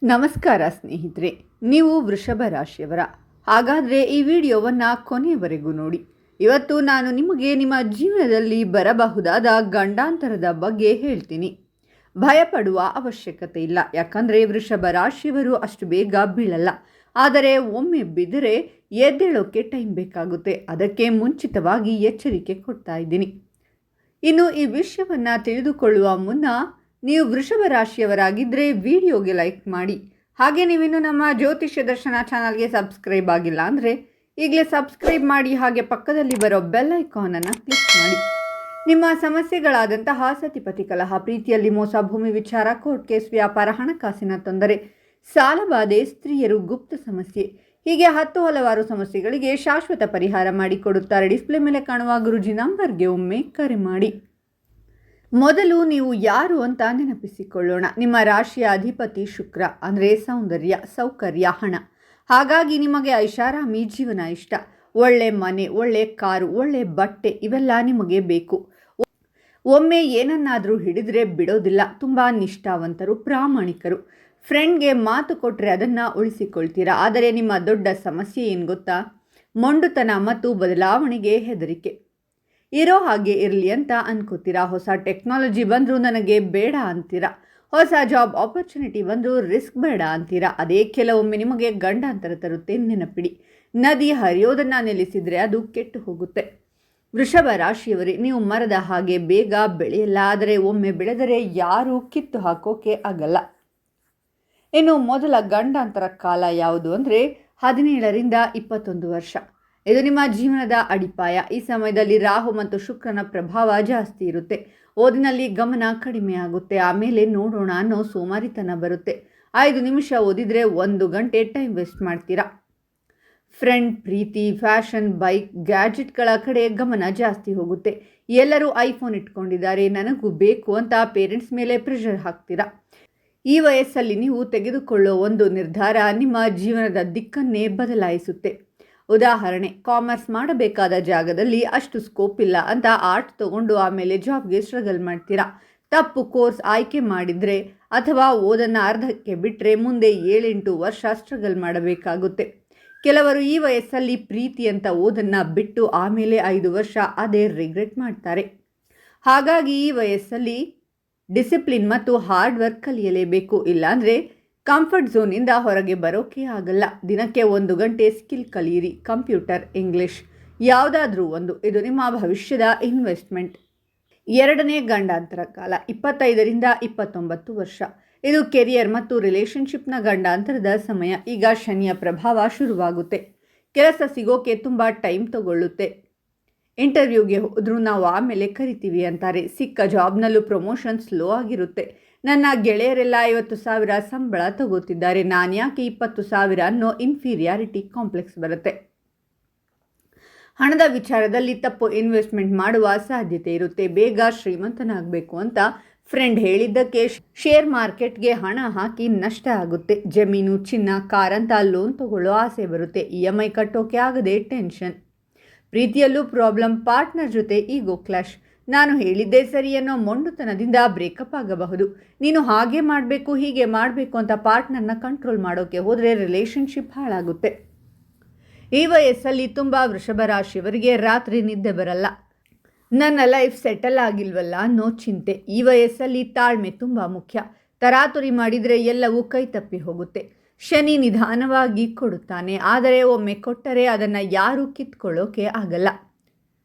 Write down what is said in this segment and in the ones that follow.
ನಮಸ್ಕಾರ ಸ್ನೇಹಿತರೆ, ನೀವು ವೃಷಭ ರಾಶಿಯವರ. ಹಾಗಾದರೆ ಈ ವಿಡಿಯೋವನ್ನು ಕೊನೆಯವರೆಗೂ ನೋಡಿ. ಇವತ್ತು ನಾನು ನಿಮಗೆ ನಿಮ್ಮ ಜೀವನದಲ್ಲಿ ಬರಬಹುದಾದ ಗಂಡಾಂತರದ ಬಗ್ಗೆ ಹೇಳ್ತೀನಿ. ಭಯಪಡುವ ಅವಶ್ಯಕತೆ ಇಲ್ಲ, ಯಾಕಂದರೆ ವೃಷಭ ರಾಶಿಯವರು ಅಷ್ಟು ಬೇಗ ಬೀಳಲ್ಲ. ಆದರೆ ಒಮ್ಮೆ ಬಿದ್ದರೆ ಎದ್ದೇಳೋಕ್ಕೆ ಟೈಮ್ ಬೇಕಾಗುತ್ತೆ. ಅದಕ್ಕೆ ಮುಂಚಿತವಾಗಿ ಎಚ್ಚರಿಕೆ ಕೊಡ್ತಾ ಇದ್ದೀನಿ. ಇನ್ನು ಈ ವಿಷಯವನ್ನು ತಿಳಿದುಕೊಳ್ಳುವ ಮುನ್ನ ನೀವು ವೃಷಭ ರಾಶಿಯವರಾಗಿದ್ದರೆ ವಿಡಿಯೋಗೆ ಲೈಕ್ ಮಾಡಿ. ಹಾಗೆ ನೀವಿನ್ನು ನಮ್ಮ ಜ್ಯೋತಿಷ್ಯ ದರ್ಶನ ಚಾನಲ್ಗೆ ಸಬ್ಸ್ಕ್ರೈಬ್ ಆಗಿಲ್ಲ ಅಂದರೆ ಈಗಲೇ ಸಬ್ಸ್ಕ್ರೈಬ್ ಮಾಡಿ. ಹಾಗೆ ಪಕ್ಕದಲ್ಲಿ ಬರೋ ಬೆಲ್ ಐಕಾನನ್ನು ಕ್ಲಿಕ್ ಮಾಡಿ. ನಿಮ್ಮ ಸಮಸ್ಯೆಗಳಾದಂತಹ ಸತಿಪತಿ ಕಲಹ, ಪ್ರೀತಿಯಲ್ಲಿ ಮೋಸ, ಭೂಮಿ ವಿಚಾರ, ಕೋರ್ಟ್ ಕೇಸ್, ವ್ಯಾಪಾರ, ಹಣಕಾಸಿನ ತೊಂದರೆ, ಸಾಲಬಾಧೆ, ಸ್ತ್ರೀಯರು, ಗುಪ್ತ ಸಮಸ್ಯೆ, ಹೀಗೆ ಹಲವಾರು ಸಮಸ್ಯೆಗಳಿಗೆ ಶಾಶ್ವತ ಪರಿಹಾರ ಮಾಡಿಕೊಡುತ್ತಾರೆ. ಡಿಸ್ಪ್ಲೇ ಮೇಲೆ ಕಾಣುವ ಗುರುಜಿ ನಂಬರ್ಗೆ ಒಮ್ಮೆ ಕರೆ ಮಾಡಿ. ಮೊದಲು ನೀವು ಯಾರು ಅಂತ ನೆನಪಿಸಿಕೊಳ್ಳೋಣ. ನಿಮ್ಮ ರಾಶಿಯ ಅಧಿಪತಿ ಶುಕ್ರ, ಅಂದರೆ ಸೌಂದರ್ಯ, ಸೌಕರ್ಯ, ಹಣ. ಹಾಗಾಗಿ ನಿಮಗೆ ಐಷಾರಾಮಿ ಜೀವನ ಇಷ್ಟ. ಒಳ್ಳೆ ಮನೆ, ಒಳ್ಳೆ ಕಾರು, ಒಳ್ಳೆ ಬಟ್ಟೆ ಇವೆಲ್ಲ ನಿಮಗೆ ಬೇಕು. ಒಮ್ಮೆ ಏನನ್ನಾದರೂ ಹಿಡಿದ್ರೆ ಬಿಡೋದಿಲ್ಲ. ತುಂಬ ನಿಷ್ಠಾವಂತರು, ಪ್ರಾಮಾಣಿಕರು. ಫ್ರೆಂಡ್ಗೆ ಮಾತು ಕೊಟ್ಟರೆ ಅದನ್ನು ಉಳಿಸಿಕೊಳ್ತೀರಾ. ಆದರೆ ನಿಮ್ಮ ದೊಡ್ಡ ಸಮಸ್ಯೆ ಏನು ಗೊತ್ತಾ? ಮೊಂಡುತನ ಮತ್ತು ಬದಲಾವಣೆಗೆ ಹೆದರಿಕೆ. ಇರೋ ಹಾಗೆ ಇರಲಿ ಅಂತ ಅನ್ಕೋತೀರಾ. ಹೊಸ ಟೆಕ್ನಾಲಜಿ ಬಂದರೂ ನನಗೆ ಬೇಡ ಅಂತೀರಾ. ಹೊಸ ಜಾಬ್ ಆಪರ್ಚುನಿಟಿ ಬಂದರೂ ರಿಸ್ಕ್ ಬೇಡ ಅಂತೀರಾ. ಅದೇ ಕೆಲವೊಮ್ಮೆ ನಿಮಗೆ ಗಂಡಾಂತರ ತರುತ್ತೆ. ನೆನಪಿಡಿ, ನದಿ ಹರಿಯೋದನ್ನು ನಿಲ್ಲಿಸಿದರೆ ಅದು ಕೆಟ್ಟು ಹೋಗುತ್ತೆ. ವೃಷಭ ರಾಶಿಯವರೇ, ನೀವು ಮರದ ಹಾಗೆ ಬೇಗ ಬೆಳೆಯಲ್ಲ. ಆದರೆ ಒಮ್ಮೆ ಬೆಳೆದರೆ ಯಾರೂ ಕಿತ್ತು ಹಾಕೋಕೆ ಆಗಲ್ಲ. ಇನ್ನು ಮೊದಲ ಗಂಡಾಂತರ ಕಾಲ ಯಾವುದು ಅಂದರೆ 17ರಿಂದ 21 ವರ್ಷ. ಇದು ನಿಮ್ಮ ಜೀವನದ ಅಡಿಪಾಯ. ಈ ಸಮಯದಲ್ಲಿ ರಾಹು ಮತ್ತು ಶುಕ್ರನ ಪ್ರಭಾವ ಜಾಸ್ತಿ ಇರುತ್ತೆ. ಓದಿನಲ್ಲಿ ಗಮನ ಕಡಿಮೆ ಆಗುತ್ತೆ. ಆಮೇಲೆ ನೋಡೋಣ ಅನ್ನೋ ಸೋಮಾರಿತನ ಬರುತ್ತೆ. 5 ನಿಮಿಷ ಓದಿದರೆ 1 ಗಂಟೆ ಟೈಮ್ ವೇಸ್ಟ್ ಮಾಡ್ತೀರಾ. ಫ್ರೆಂಡ್, ಪ್ರೀತಿ, ಫ್ಯಾಷನ್, ಬೈಕ್, ಗ್ಯಾಜೆಟ್ಗಳ ಕಡೆ ಗಮನ ಜಾಸ್ತಿ ಹೋಗುತ್ತೆ. ಎಲ್ಲರೂ ಐಫೋನ್ ಇಟ್ಕೊಂಡಿದ್ದಾರೆ, ನನಗೂ ಬೇಕು ಅಂತ ಪೇರೆಂಟ್ಸ್ ಮೇಲೆ ಪ್ರೆಷರ್ ಹಾಕ್ತೀರಾ. ಈ ವಯಸ್ಸಲ್ಲಿ ನೀವು ತೆಗೆದುಕೊಳ್ಳೋ ಒಂದು ನಿರ್ಧಾರ ನಿಮ್ಮ ಜೀವನದ ದಿಕ್ಕನ್ನೇ ಬದಲಾಯಿಸುತ್ತೆ. ಉದಾಹರಣೆ, ಕಾಮರ್ಸ್ ಮಾಡಬೇಕಾದ ಜಾಗದಲ್ಲಿ ಅಷ್ಟು ಸ್ಕೋಪ್ ಇಲ್ಲ ಅಂತ ಆರ್ಟ್ ತಗೊಂಡು ಆಮೇಲೆ ಜಾಬ್ಗೆ ಸ್ಟ್ರಗಲ್ ಮಾಡ್ತೀರಾ. ತಪ್ಪು ಕೋರ್ಸ್ ಆಯ್ಕೆ ಮಾಡಿದರೆ ಅಥವಾ ಓದನ್ನು ಅರ್ಧಕ್ಕೆ ಬಿಟ್ಟರೆ ಮುಂದೆ 7-8 ವರ್ಷ ಸ್ಟ್ರಗಲ್ ಮಾಡಬೇಕಾಗುತ್ತೆ. ಕೆಲವರು ಈ ವಯಸ್ಸಲ್ಲಿ ಪ್ರೀತಿ ಅಂತ ಓದನ್ನು ಬಿಟ್ಟು ಆಮೇಲೆ 5 ವರ್ಷ ಅದೇ ರಿಗ್ರೆಟ್ ಮಾಡ್ತಾರೆ. ಹಾಗಾಗಿ ಈ ವಯಸ್ಸಲ್ಲಿ ಡಿಸಿಪ್ಲಿನ್ ಮತ್ತು ಹಾರ್ಡ್ ವರ್ಕ್ ಕಲಿಯಲೇಬೇಕು. ಇಲ್ಲಾಂದರೆ ಕಂಫರ್ಟ್ ಝೋನಿಂದ ಹೊರಗೆ ಬರೋಕೆ ಆಗಲ್ಲ. ದಿನಕ್ಕೆ 1 ಗಂಟೆ ಸ್ಕಿಲ್ ಕಲಿಯಿರಿ. ಕಂಪ್ಯೂಟರ್, ಇಂಗ್ಲಿಷ್, ಯಾವುದಾದ್ರೂ ಒಂದು. ಇದು ನಿಮ್ಮ ಭವಿಷ್ಯದ ಇನ್ವೆಸ್ಟ್ಮೆಂಟ್. 2ನೇ ಗಂಡಾಂತರ ಕಾಲ 25ರಿಂದ 29 ವರ್ಷ. ಇದು ಕೆರಿಯರ್ ಮತ್ತು ರಿಲೇಷನ್ಶಿಪ್ನ ಗಂಡಾಂತರದ ಸಮಯ. ಈಗ ಶನಿಯ ಪ್ರಭಾವ ಶುರುವಾಗುತ್ತೆ. ಕೆಲಸ ಸಿಗೋಕೆ ತುಂಬ ಟೈಮ್ ತಗೊಳ್ಳುತ್ತೆ. ಇಂಟರ್ವ್ಯೂಗೆ ಹೋದ್ರೂ ನಾವು ಆಮೇಲೆ ಕರಿತೀವಿ ಅಂತಾರೆ. ಸಿಕ್ಕ ಜಾಬ್ನಲ್ಲೂ ಪ್ರಮೋಷನ್ ಸ್ಲೋ ಆಗಿರುತ್ತೆ. ನನ್ನ ಗೆಳೆಯರೆಲ್ಲ 50,000 ಸಂಬಳ ತಗೋತಿದ್ದಾರೆ, ನಾನು ಯಾಕೆ 20,000 ಅನ್ನೋ ಇನ್ಫೀರಿಯಾರಿಟಿ ಕಾಂಪ್ಲೆಕ್ಸ್ ಬರುತ್ತೆ. ಹಣದ ವಿಚಾರದಲ್ಲಿ ತಪ್ಪು ಇನ್ವೆಸ್ಟ್ಮೆಂಟ್ ಮಾಡುವ ಸಾಧ್ಯತೆ ಇರುತ್ತೆ. ಬೇಗ ಶ್ರೀಮಂತನಾಗಬೇಕು ಅಂತ ಫ್ರೆಂಡ್ ಹೇಳಿದ್ದಕ್ಕೆ ಶೇರ್ ಮಾರ್ಕೆಟ್ಗೆ ಹಣ ಹಾಕಿ ನಷ್ಟ ಆಗುತ್ತೆ. ಜಮೀನು, ಚಿನ್ನ, ಕಾರ್ ಅಂತ ಲೋನ್ ತಗೊಳ್ಳೋ ಆಸೆ ಬರುತ್ತೆ. EMI ಕಟ್ಟೋಕೆ ಆಗದೆ ಟೆನ್ಷನ್. ಪ್ರೀತಿಯಲ್ಲೂ ಪ್ರಾಬ್ಲಮ್. ಪಾರ್ಟ್ನರ್ ಜೊತೆ ಈಗೋ ಕ್ಲಾಶ್. ನಾನು ಹೇಳಿದ್ದೇ ಸರಿ ಅನ್ನೋ ಮೊಂಡುತನದಿಂದ ಬ್ರೇಕಪ್ ಆಗಬಹುದು. ನೀನು ಹಾಗೆ ಮಾಡಬೇಕು, ಹೀಗೆ ಮಾಡಬೇಕು ಅಂತ ಪಾರ್ಟ್ನರ್ನ ಕಂಟ್ರೋಲ್ ಮಾಡೋಕ್ಕೆ ಹೋದರೆ ರಿಲೇಷನ್ಶಿಪ್ ಹಾಳಾಗುತ್ತೆ. ಈ ವಯಸ್ಸಲ್ಲಿ ತುಂಬ ವೃಷಭ ರಾಶಿಯವರಿಗೆ ರಾತ್ರಿ ನಿದ್ದೆ ಬರಲ್ಲ. ನನ್ನ ಲೈಫ್ ಸೆಟಲ್ ಆಗಿಲ್ವಲ್ಲ ಅನ್ನೋ ಚಿಂತೆ. ಈ ವಯಸ್ಸಲ್ಲಿ ತಾಳ್ಮೆ ತುಂಬ ಮುಖ್ಯ. ತರಾತುರಿ ಮಾಡಿದರೆ ಎಲ್ಲವೂ ಕೈ ತಪ್ಪಿ ಹೋಗುತ್ತೆ. ಶನಿ ನಿಧಾನವಾಗಿ ಕೊಡುತ್ತಾನೆ, ಆದರೆ ಒಮ್ಮೆ ಕೊಟ್ಟರೆ ಅದನ್ನು ಯಾರೂ ಕಿತ್ಕೊಳ್ಳೋಕೆ ಆಗಲ್ಲ.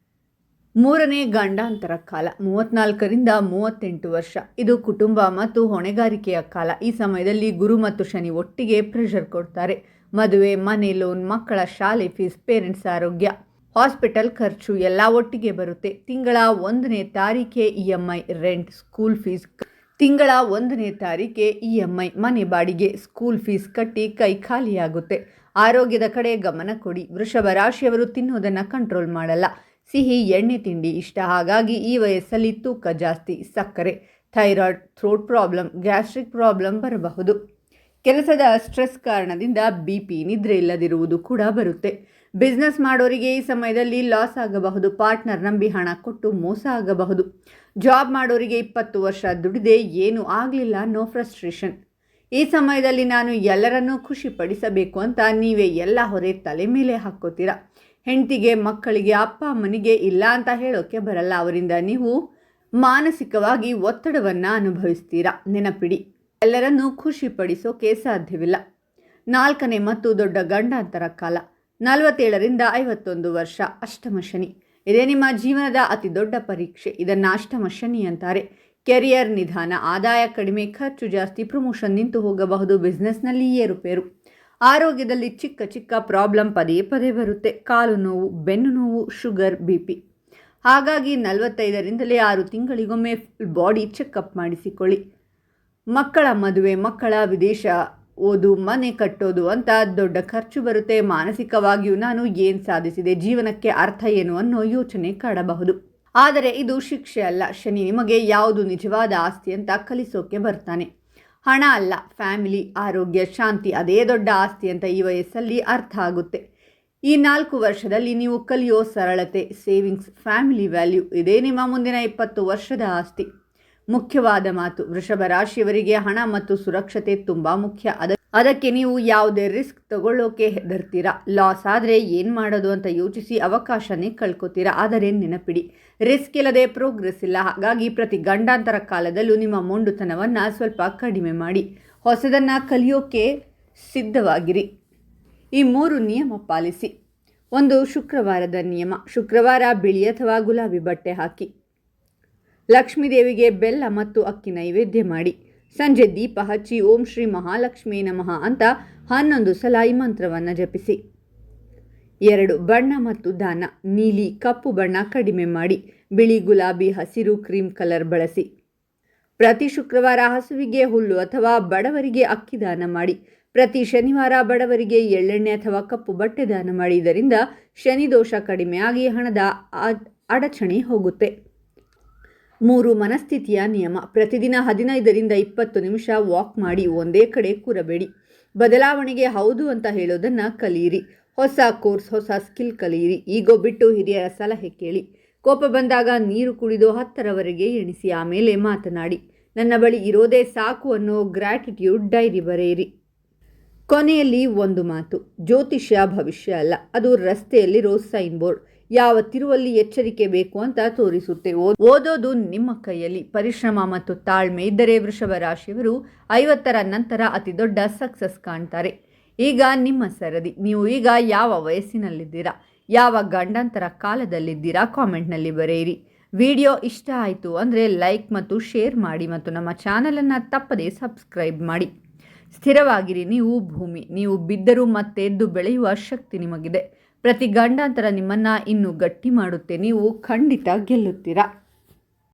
3ನೇ ಗಂಡಾಂತರ ಕಾಲ 34ರಿಂದ 38 ವರ್ಷ. ಇದು ಕುಟುಂಬ ಮತ್ತು ಹೊಣೆಗಾರಿಕೆಯ ಕಾಲ. ಈ ಸಮಯದಲ್ಲಿ ಗುರು ಮತ್ತು ಶನಿ ಒಟ್ಟಿಗೆ ಪ್ರೆಷರ್ ಕೊಡ್ತಾರೆ. ಮದುವೆ, ಮನೆ ಲೋನ್, ಮಕ್ಕಳ ಶಾಲೆ ಫೀಸ್, ಪೇರೆಂಟ್ಸ್ ಆರೋಗ್ಯ, ಹಾಸ್ಪಿಟಲ್ ಖರ್ಚು ಎಲ್ಲ ಒಟ್ಟಿಗೆ ಬರುತ್ತೆ. ತಿಂಗಳ 1ನೇ ತಾರೀಖೆ EMI, ರೆಂಟ್, ಸ್ಕೂಲ್ ಫೀಸ್. ತಿಂಗಳ 1ನೇ ತಾರೀಖೆ EMI, ಮನೆ ಬಾಡಿಗೆ, ಸ್ಕೂಲ್ ಫೀಸ್ ಕಟ್ಟಿ ಕೈ ಖಾಲಿಯಾಗುತ್ತೆ. ಆರೋಗ್ಯದ ಕಡೆ ಗಮನ ಕೊಡಿ. ವೃಷಭ ರಾಶಿಯವರು ತಿನ್ನೋದನ್ನು ಕಂಟ್ರೋಲ್ ಮಾಡಲ್ಲ. ಸಿಹಿ, ಎಣ್ಣೆ ತಿಂಡಿ ಇಷ್ಟ. ಹಾಗಾಗಿ ಈ ವಯಸ್ಸಲ್ಲಿ ತೂಕ ಜಾಸ್ತಿ. ಸಕ್ಕರೆ, thyroid, throat problem, gastric problem ಬರಬಹುದು. ಕೆಲಸದ ಸ್ಟ್ರೆಸ್ ಕಾರಣದಿಂದ BP, ನಿದ್ರೆ ಇಲ್ಲದಿರುವುದು ಕೂಡ ಬರುತ್ತೆ. ಬಿಸ್ನೆಸ್ ಮಾಡೋರಿಗೆ ಈ ಸಮಯದಲ್ಲಿ ಲಾಸ್ ಆಗಬಹುದು. ಪಾರ್ಟ್ನರ್ ನಂಬಿ ಹಣ ಕೊಟ್ಟು ಮೋಸ ಆಗಬಹುದು. ಜಾಬ್ ಮಾಡೋರಿಗೆ 20 ವರ್ಷ ದುಡಿದೆ ಏನೂ ಆಗಲಿಲ್ಲ ಅನ್ನೋ ಫ್ರಸ್ಟ್ರೇಷನ್. ಈ ಸಮಯದಲ್ಲಿ ನಾನು ಎಲ್ಲರನ್ನೂ ಖುಷಿಪಡಿಸಬೇಕು ಅಂತ ನೀವೇ ಎಲ್ಲ ಹೊರೆ ತಲೆ ಮೇಲೆ ಹಾಕ್ಕೋತೀರಾ. ಹೆಂಡತಿಗೆ, ಮಕ್ಕಳಿಗೆ, ಅಪ್ಪ ಅಮ್ಮನಿಗೆ ಇಲ್ಲ ಅಂತ ಹೇಳೋಕ್ಕೆ ಬರಲ್ಲ. ಅವರಿಂದ ನೀವು ಮಾನಸಿಕವಾಗಿ ಒತ್ತಡವನ್ನು ಅನುಭವಿಸ್ತೀರಾ. ನೆನಪಿಡಿ, ಎಲ್ಲರನ್ನೂ ಖುಷಿಪಡಿಸೋಕೆ ಸಾಧ್ಯವಿಲ್ಲ. 4ನೇ ಮತ್ತು ದೊಡ್ಡ ಗಂಡಾಂತರ ಕಾಲ 47ರಿಂದ 51 ವರ್ಷ. ಅಷ್ಟಮ ಶನಿ ಇದೇ ನಿಮ್ಮ ಜೀವನದ ಅತಿ ದೊಡ್ಡ ಪರೀಕ್ಷೆ. ಇದನ್ನು ಅಷ್ಟಮ ಶನಿ ಅಂತಾರೆ. ಕೆರಿಯರ್ ನಿಧಾನ, ಆದಾಯ ಕಡಿಮೆ, ಖರ್ಚು ಜಾಸ್ತಿ, ಪ್ರಮೋಷನ್ ನಿಂತು ಹೋಗಬಹುದು, ಬಿಸ್ನೆಸ್ನಲ್ಲಿ ಏರುಪೇರು, ಆರೋಗ್ಯದಲ್ಲಿ ಚಿಕ್ಕ ಚಿಕ್ಕ ಪ್ರಾಬ್ಲಮ್ ಪದೇ ಪದೇ ಬರುತ್ತೆ, ಕಾಲು ನೋವು, ಬೆನ್ನು ನೋವು, ಶುಗರ್, BP. ಹಾಗಾಗಿ 45ರಿಂದಲೇ 6 ತಿಂಗಳಿಗೊಮ್ಮೆ ಬಾಡಿ ಚೆಕಪ್ ಮಾಡಿಸಿಕೊಳ್ಳಿ. ಮಕ್ಕಳ ಮದುವೆ, ಮಕ್ಕಳ ವಿದೇಶ ಓದು, ಮನೆ ಕಟ್ಟೋದು ಅಂತ ದೊಡ್ಡ ಖರ್ಚು ಬರುತ್ತೆ. ಮಾನಸಿಕವಾಗಿಯೂ ನಾನು ಏನು ಸಾಧಿಸಿದೆ, ಜೀವನಕ್ಕೆ ಅರ್ಥ ಏನು ಅನ್ನೋ ಯೋಚನೆ ಕಾಡಬಹುದು. ಆದರೆ ಇದು ಶಿಕ್ಷೆ ಅಲ್ಲ. ಶನಿ ನಿಮಗೆ ಯಾವುದು ನಿಜವಾದ ಆಸ್ತಿ ಅಂತ ಕಲಿಸೋಕೆ ಬರ್ತಾನೆ. ಹಣ ಅಲ್ಲ, ಫ್ಯಾಮಿಲಿ, ಆರೋಗ್ಯ, ಶಾಂತಿ ಅದೇ ದೊಡ್ಡ ಆಸ್ತಿ ಅಂತ ಈ ವಯಸ್ಸಲ್ಲಿ ಅರ್ಥ ಆಗುತ್ತೆ. ಈ 4 ವರ್ಷದಲ್ಲಿ ನೀವು ಕಲಿಯೋ ಸರಳತೆ, ಸೇವಿಂಗ್ಸ್, ಫ್ಯಾಮಿಲಿ ವ್ಯಾಲ್ಯೂ ಇದೇ ನಿಮ್ಮ ಮುಂದಿನ 20 ವರ್ಷದ ಆಸ್ತಿ. ಮುಖ್ಯವಾದ ಮಾತು, ವೃಷಭ ರಾಶಿಯವರಿಗೆ ಹಣ ಮತ್ತು ಸುರಕ್ಷತೆ ತುಂಬ ಮುಖ್ಯ. ಅದಕ್ಕೆ ನೀವು ಯಾವುದೇ ರಿಸ್ಕ್ ತಗೊಳ್ಳೋಕೆ ಹೆದರ್ತೀರಾ. ಲಾಸ್ ಆದರೆ ಏನು ಮಾಡೋದು ಅಂತ ಯೋಚಿಸಿ ಅವಕಾಶನೇ ಕಳ್ಕೊತೀರಾ. ಆದರೆ ನೆನಪಿಡಿ, ರಿಸ್ಕ್ ಇಲ್ಲದೆ ಪ್ರೋಗ್ರೆಸ್ ಇಲ್ಲ. ಹಾಗಾಗಿ ಪ್ರತಿ ಗಂಡಾಂತರ ಕಾಲದಲ್ಲೂ ನಿಮ್ಮ ಮೊಂಡುತನವನ್ನು ಸ್ವಲ್ಪ ಕಡಿಮೆ ಮಾಡಿ ಹೊಸದನ್ನು ಕಲಿಯೋಕೆ ಸಿದ್ಧವಾಗಿರಿ. ಈ 3 ನಿಯಮ ಪಾಲಿಸಿ. 1. ಶುಕ್ರವಾರದ ನಿಯಮ. ಶುಕ್ರವಾರ ಬಿಳಿ ಅಥವಾ ಗುಲಾಬಿ ಬಟ್ಟೆ ಹಾಕಿ. ಲಕ್ಷ್ಮೀದೇವಿಗೆ ಬೆಲ್ಲ ಮತ್ತು ಅಕ್ಕಿ ನೈವೇದ್ಯ ಮಾಡಿ. ಸಂಜೆ ದೀಪ ಹಚ್ಚಿ ಓಂ ಶ್ರೀ ಮಹಾಲಕ್ಷ್ಮೀ ನಮಃ ಅಂತ 11 ಸಲ ಈ ಮಂತ್ರವನ್ನು ಜಪಿಸಿ. 2. ಬಣ್ಣ ಮತ್ತು ದಾನ. ನೀಲಿ, ಕಪ್ಪು ಬಣ್ಣ ಕಡಿಮೆ ಮಾಡಿ. ಬಿಳಿ, ಗುಲಾಬಿ, ಹಸಿರು, ಕ್ರೀಮ್ ಕಲರ್ ಬಳಸಿ. ಪ್ರತಿ ಶುಕ್ರವಾರ ಹಸುವಿಗೆ ಹುಲ್ಲು ಅಥವಾ ಬಡವರಿಗೆ ಅಕ್ಕಿ ದಾನ ಮಾಡಿ. ಪ್ರತಿ ಶನಿವಾರ ಬಡವರಿಗೆ ಎಳ್ಳೆಣ್ಣೆ ಅಥವಾ ಕಪ್ಪು ಬಟ್ಟೆ ದಾನ ಮಾಡಿ. ಇದರಿಂದ ಶನಿ ದೋಷ ಕಡಿಮೆಯಾಗಿ ಹಣದ ಅಡಚಣೆ ಹೋಗುತ್ತೆ. 3. ಮನಸ್ಥಿತಿಯ ನಿಯಮ. ಪ್ರತಿದಿನ 15ರಿಂದ 20 ನಿಮಿಷ ವಾಕ್ ಮಾಡಿ. ಒಂದೇ ಕಡೆ ಕೂರಬೇಡಿ. ಬದಲಾವಣೆಗೆ ಹೌದು ಅಂತ ಹೇಳೋದನ್ನು ಕಲಿಯಿರಿ. ಹೊಸ ಕೋರ್ಸ್, ಹೊಸ ಸ್ಕಿಲ್ ಕಲಿಯಿರಿ. ಈಗೋ ಬಿಟ್ಟು ಹಿರಿಯರ ಸಲಹೆ ಕೇಳಿ. ಕೋಪ ಬಂದಾಗ ನೀರು ಕುಡಿದು 10ರವರೆಗೆ ಎಣಿಸಿ, ಆಮೇಲೆ ಮಾತನಾಡಿ. ನನ್ನ ಬಳಿ ಇರೋದೇ ಸಾಕು ಅನ್ನೋ ಗ್ರ್ಯಾಟಿಟ್ಯೂಡ್ ಡೈರಿ ಬರೆಯಿರಿ. ಕೊನೆಯಲ್ಲಿ ಒಂದು ಮಾತು, ಜ್ಯೋತಿಷ್ಯ ಭವಿಷ್ಯ ಅಲ್ಲ, ಅದು ರಸ್ತೆಯಲ್ಲಿರೋ ಸೈನ್ ಬೋರ್ಡ್. ಯಾವ ತಿರುವಲ್ಲಿ ಎಚ್ಚರಿಕೆ ಬೇಕು ಅಂತ ತೋರಿಸುತ್ತೆ. ಓದೋದು ನಿಮ್ಮ ಕೈಯಲ್ಲಿ. ಪರಿಶ್ರಮ ಮತ್ತು ತಾಳ್ಮೆ ಇದ್ದರೆ ವೃಷಭ ರಾಶಿಯವರು 50ರ ನಂತರ ಅತಿ ದೊಡ್ಡ ಸಕ್ಸಸ್ ಕಾಣ್ತಾರೆ. ಈಗ ನಿಮ್ಮ ಸರದಿ. ನೀವು ಈಗ ಯಾವ ವಯಸ್ಸಿನಲ್ಲಿದ್ದೀರಾ, ಯಾವ ಗಂಡಾಂತರ ಕಾಲದಲ್ಲಿದ್ದೀರಾ, ಕಾಮೆಂಟ್ನಲ್ಲಿ ಬರೆಯಿರಿ. ವಿಡಿಯೋ ಇಷ್ಟ ಆಯಿತು ಅಂದರೆ ಲೈಕ್ ಮತ್ತು ಶೇರ್ ಮಾಡಿ ಮತ್ತು ನಮ್ಮ ಚಾನಲನ್ನು ತಪ್ಪದೇ ಸಬ್ಸ್ಕ್ರೈಬ್ ಮಾಡಿ. ಸ್ಥಿರವಾಗಿರಿ. ನೀವು ಭೂಮಿ. ನೀವು ಬಿದ್ದರೂ ಮತ್ತೆ ಎದ್ದು ಬೆಳೆಯುವ ಶಕ್ತಿ ನಿಮಗಿದೆ. ಪ್ರತಿ ಗಂಡಾಂತರ ನಿಮ್ಮನ್ನು ಇನ್ನೂ ಗಟ್ಟಿ ಮಾಡುತ್ತೆ. ನೀವು ಖಂಡಿತ ಗೆಲ್ಲುತ್ತೀರಾ.